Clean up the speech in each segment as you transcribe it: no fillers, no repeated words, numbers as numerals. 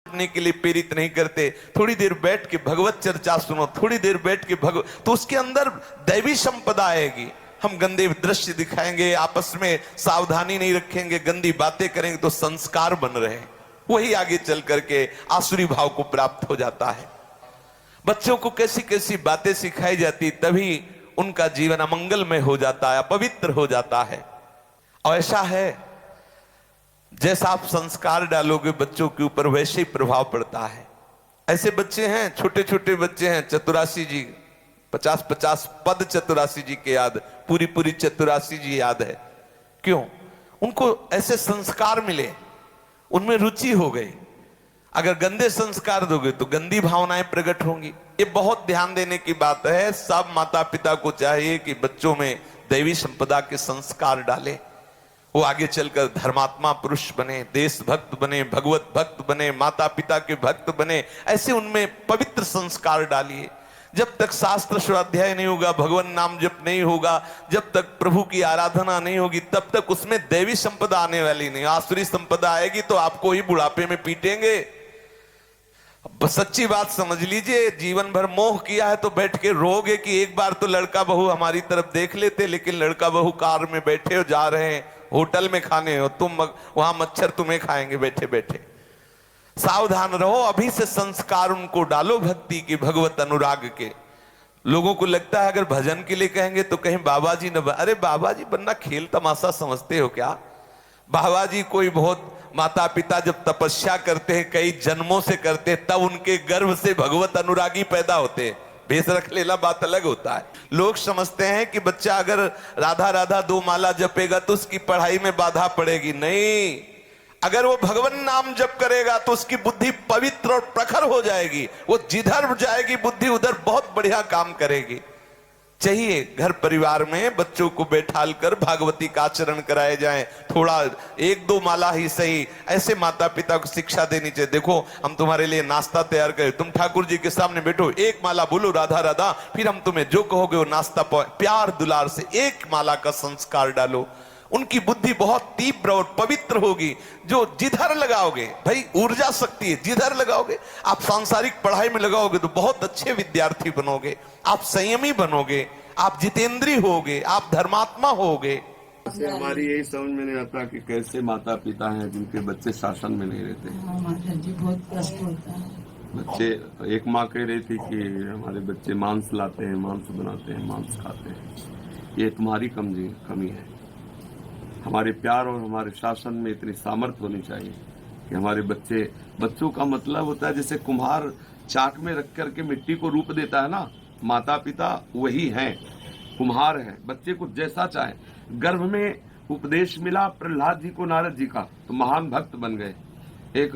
करने के लिए प्रेरित नहीं करते। थोड़ी देर बैठ के भगवत चर्चा सुनो, थोड़ी देर बैठ के तो उसके अंदर दैवी संपदा आएगी। हम गंदे दृश्य दिखाएंगे, आपस में सावधानी नहीं रखेंगे, गंदी बातें करेंगे तो संस्कार बन रहे हैं, वही आगे चल करके आसुरी भाव को प्राप्त हो जाता है। बच्चों को कैसी कैसी बातें सिखाई जाती, तभी उनका जीवन अमंगलमय हो जाता है, अपवित्र हो जाता है। और ऐसा है जैसा आप संस्कार डालोगे बच्चों के ऊपर वैसे ही प्रभाव पड़ता है। ऐसे बच्चे हैं, छोटे छोटे बच्चे हैं, चतुरासी जी 50-50 पद चतुरासी जी के याद, पूरी पूरी चतुरासी जी याद है। क्यों? उनको ऐसे संस्कार मिले, उनमें रुचि हो गई। अगर गंदे संस्कार दोगे तो गंदी भावनाएं प्रकट होंगी। ये बहुत ध्यान देने की बात है। सब माता पिता को चाहिए कि बच्चों में दैवी संपदा के संस्कार डाले, वो आगे चलकर धर्मात्मा पुरुष बने, देशभक्त बने, भगवत भक्त बने, माता पिता के भक्त बने। ऐसे उनमें पवित्र संस्कार डालिए। जब तक शास्त्र स्वाध्याय नहीं होगा, भगवान नाम जप नहीं होगा, जब तक प्रभु की आराधना नहीं होगी, तब तक उसमें दैवी संपदा आने वाली नहीं। आसुरी संपदा आएगी तो आपको ही बुढ़ापे में पीटेंगे। सच्ची बात समझ लीजिए, जीवन भर मोह किया है तो बैठ के रोगे कि एक बार तो लड़का बहू हमारी तरफ देख लेते, लेकिन लड़का बहू कार में बैठे हो, जा रहे हैं होटल में खाने, हो तुम वहां मच्छर तुम्हें खाएंगे बैठे बैठे। सावधान रहो, अभी से संस्कार उनको डालो भक्ति के, भगवत अनुराग के। लोगों को लगता है अगर भजन के लिए कहेंगे तो कहीं बाबा जी न अरे बाबा जी बनना खेल तमाशा समझते हो क्या? बाबा जी कोई बहुत माता पिता जब तपस्या करते हैं, कई जन्मों से करते हैं, तब उनके गर्भ से भगवत अनुरागी पैदा होते हैं। भेष रख लेना बात अलग होता है। लोग समझते हैं कि बच्चा अगर राधा राधा 2 माला जपेगा तो उसकी पढ़ाई में बाधा पड़ेगी। नहीं, अगर वो भगवान नाम जप करेगा तो उसकी बुद्धि पवित्र और प्रखर हो जाएगी। वो जिधर जाएगी बुद्धि उधर बहुत बढ़िया काम करेगी। चाहिए घर परिवार में बच्चों को बैठाल कर भागवती का आचरण कराए जाए, थोड़ा 1-2 माला ही सही। ऐसे माता पिता को शिक्षा देनी चाहिए। देखो हम तुम्हारे लिए नाश्ता तैयार करें, तुम ठाकुर जी के सामने बैठो, 1 माला बोलो राधा राधा, फिर हम तुम्हें जो कहोगे वो नाश्ता प्यार दुलार से 1 माला का संस्कार डालो। उनकी बुद्धि बहुत तीव्र और पवित्र होगी। जो जिधर लगाओगे, भाई ऊर्जा शक्ति है, जिधर लगाओगे। आप सांसारिक पढ़ाई में लगाओगे तो बहुत अच्छे विद्यार्थी बनोगे, आप संयमी बनोगे, आप जितेंद्री होगे, आप धर्मात्मा होगे। हमारी यही समझ में नहीं आता कि कैसे माता पिता हैं जिनके बच्चे शासन में नहीं रहते। माता जी बहुत कष्ट होता है। बच्चे, एक माँ कह रही थी कि हमारे बच्चे मांस लाते हैं, मांस बनाते हैं, मांस खाते हैं। ये तुम्हारी कमी है। हमारे प्यार और हमारे शासन में इतनी सामर्थ्य होनी चाहिए कि हमारे बच्चों का मतलब होता है जैसे कुम्हार चाक में रख करके मिट्टी को रूप देता है ना, माता पिता वही हैं, कुम्हार हैं। बच्चे को जैसा चाहे, गर्भ में उपदेश मिला प्रहलाद जी को नारद जी का तो महान भक्त बन गए। एक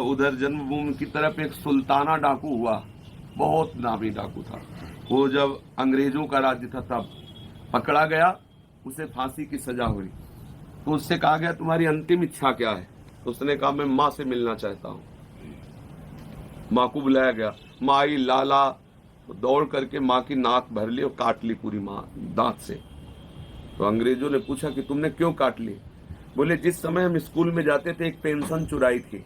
उधर जन्मभूमि की तरफ एक सुल्ताना डाकू हुआ, बहुत नामी डाकू था। वो जब अंग्रेजों का राज्य था तब पकड़ा गया, उसे फांसी की सजा हुई। तो उससे कहा गया तुम्हारी अंतिम इच्छा क्या है? तो उसने कहा मैं माँ से मिलना चाहता हूँ। माँ को बुलाया गया, माँ आई, लाला दौड़ करके माँ की नाक भर ली और काट ली पूरी माँ दांत से। तो अंग्रेजों ने पूछा कि तुमने क्यों काट ली? बोले जिस समय हम स्कूल में जाते थे एक पेंशन चुराई थी,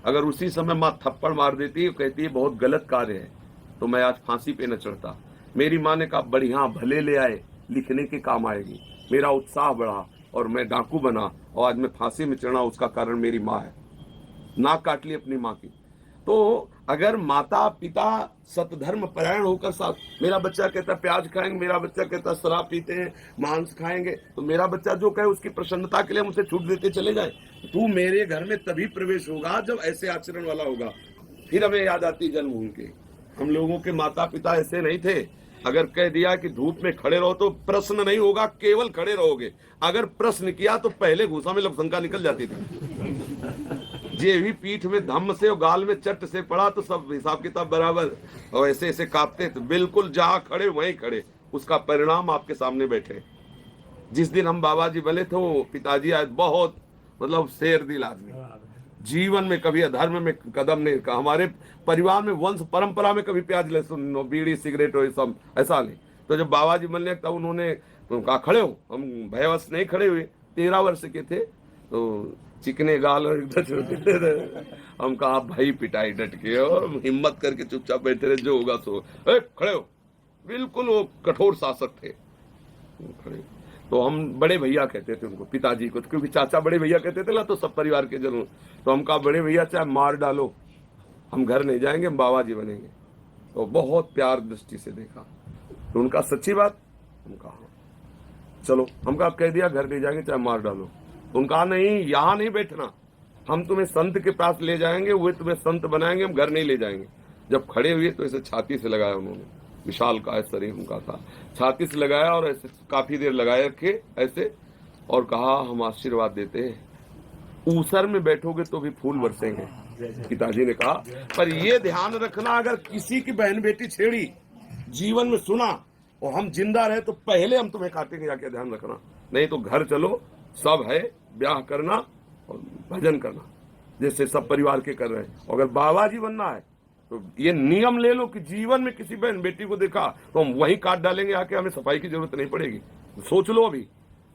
अगर उसी समय माँ थप्पड़ मार देती, कहती है बहुत गलत कार्य है, तो मैं आज फांसी पे न चढ़ता। मेरी माँ ने कहा बढ़िया, भले ले आए, लिखने के काम आएगी। मेरा उत्साह बढ़ा और मैं डाकू बना और आज मैं फांसी में चढ़ा, उसका कारण मेरी माँ है। नाक काट ली अपनी माँ की। तो अगर माता पिता सतधर्म परायण होकर साथ, मेरा बच्चा कहता प्याज खाएंगे, मेरा बच्चा कहता शराब पीते हैं, मांस खाएंगे, तो मेरा बच्चा जो कहे उसकी प्रसन्नता के लिए हम उसे छूट देते चले जाए। तू मेरे घर में तभी प्रवेश होगा जब ऐसे आचरण वाला होगा। फिर हमें याद आती जन्मभूमि के, हम लोगों के माता पिता ऐसे नहीं थे। अगर कह दिया कि धूप में खड़े रहो तो प्रश्न नहीं होगा, केवल खड़े रहोगे। अगर प्रश्न किया तो पहले घूसा में लपसंका निकल जाती थी। जे भी पीठ में धम्म से और गाल में चट से पड़ा तो सब हिसाब किताब बराबर, और ऐसे ऐसे कांपते थे। बिल्कुल जहां खड़े वहीं खड़े, उसका परिणाम आपके सामने बैठे। जिस दिन हम बाबा जी बने थे वो पिताजी आज बहुत मतलब शेर दिल आदमी, जीवन में कभी अधर्म में कदम नहीं रखा। हमारे परिवार में वंश परंपरा में कभी प्याज लहसुन बीड़ी सिगरेट और सब ऐसा नहीं। तो जब बाबा जी बनने तब उन्होंने कहा खड़े हो, हम भयवश नहीं खड़े हुए। 13 वर्ष के थे तो चिकने गाल और एकदम छोटे थे। हम कहा भाई पिटाई डट के, और हिम्मत करके चुपचाप बैठे रहे, जो होगा सो। खड़े हो, बिल्कुल वो कठोर शासक थे। खड़े, तो हम बड़े भैया कहते थे उनको, पिताजी को, क्योंकि चाचा बड़े भैया कहते थे ना, तो सब परिवार के जन। तो हम कहा बड़े भैया चाहे मार डालो, हम घर नहीं जाएंगे, हम बाबा जी बनेंगे। तो बहुत प्यार दृष्टि से देखा। तो उनका सच्ची बात, हम कहा चलो, हम कहा कह दिया घर नहीं जाएंगे चाहे मार डालो। तो उनका नहीं, यहाँ नहीं बैठना, हम तुम्हें संत के पास ले जाएंगे, वे तुम्हें संत बनाएंगे, हम घर नहीं ले जाएंगे। जब खड़े हुए तो ऐसे छाती से लगाया उन्होंने, विशाल का शरीर उनका था, छाती से लगाया और ऐसे काफी देर लगाए रखे ऐसे, और कहा हम आशीर्वाद देते हैं, ऊसर में बैठोगे तो भी फूल बरसेंगे। पिताजी ने कहा पर ये ध्यान रखना, अगर किसी की बहन बेटी छेड़ी, जीवन में सुना और हम जिंदा रहे तो पहले हम तुम्हें काटेंगे, जाके ध्यान रखना, नहीं तो घर चलो, सब है, ब्याह करना और भजन करना जैसे सब परिवार के कर रहे हैं। अगर बाबा जी बनना है तो ये नियम ले लो कि जीवन में किसी बहन बेटी को देखा तो हम वहीं काट डालेंगे आके, हमें सफाई की जरूरत नहीं पड़ेगी। सोच लो अभी,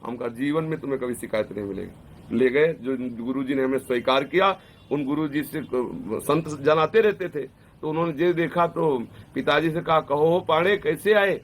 हम कहा जीवन में तुम्हें कभी शिकायत नहीं मिलेगी। ले गए, जो गुरुजी ने हमें स्वीकार किया, उन गुरुजी से संत जन आते रहते थे, तो उन्होंने जे देखा तो पिताजी से कहा कहो पांडे कैसे आए,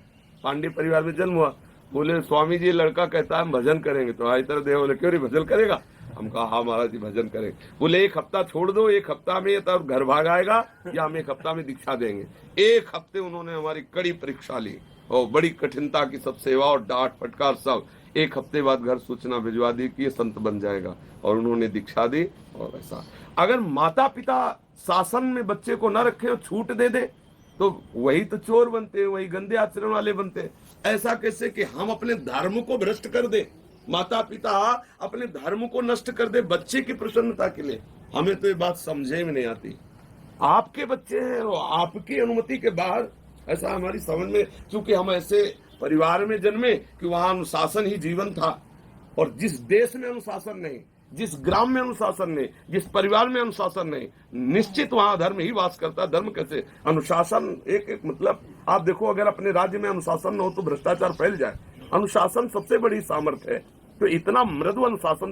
पांडे परिवार में जन्म हुआ। बोले स्वामी जी लड़का कहता है हम भजन करेंगे। तो आई तरह देव बोले क्यों नहीं भजन करेगा, हम कहा हाँ महाराज जी भजन करेंगे। बोले एक हफ्ता छोड़ दो, एक हफ्ता में तब घर भाग आएगा या हम एक हफ्ता में दीक्षा देंगे। एक हफ्ते उन्होंने हमारी कड़ी परीक्षा ली और बड़ी कठिनता की सब सेवा और डांट फटकार सब। एक हफ्ते बाद घर सूचना भिजवा दी कि ये संत बन जाएगा, और उन्होंने दीक्षा दी। और ऐसा अगर माता पिता शासन में बच्चे को न रखे और छूट दे दे तो वही तो चोर बनते हैं, वही गंदे आचरण वाले बनते हैं। ऐसा कैसे कि हम अपने धर्म को भ्रष्ट कर दे, माता पिता अपने धर्म को नष्ट कर दे बच्चे की प्रसन्नता के लिए। हमें तो ये बात समझे में नहीं आती। आपके बच्चे हैं और आपकी अनुमति के बाहर, ऐसा हमारी समझ में, क्योंकि हम ऐसे परिवार में जन्मे कि वहां अनुशासन ही जीवन था। और जिस देश में अनुशासन नहीं, जिस ग्राम में अनुशासन नहीं, जिस परिवार में अनुशासन नहीं, निश्चित वहां धर्म ही वास करता है। धर्म कैसे, अनुशासन एक मतलब आप देखो, अगर अपने राज्य में अनुशासन न हो तो भ्रष्टाचार फैल जाए। अनुशासन सबसे बड़ी सामर्थ्य है। तो इतना मृदु अनुशासन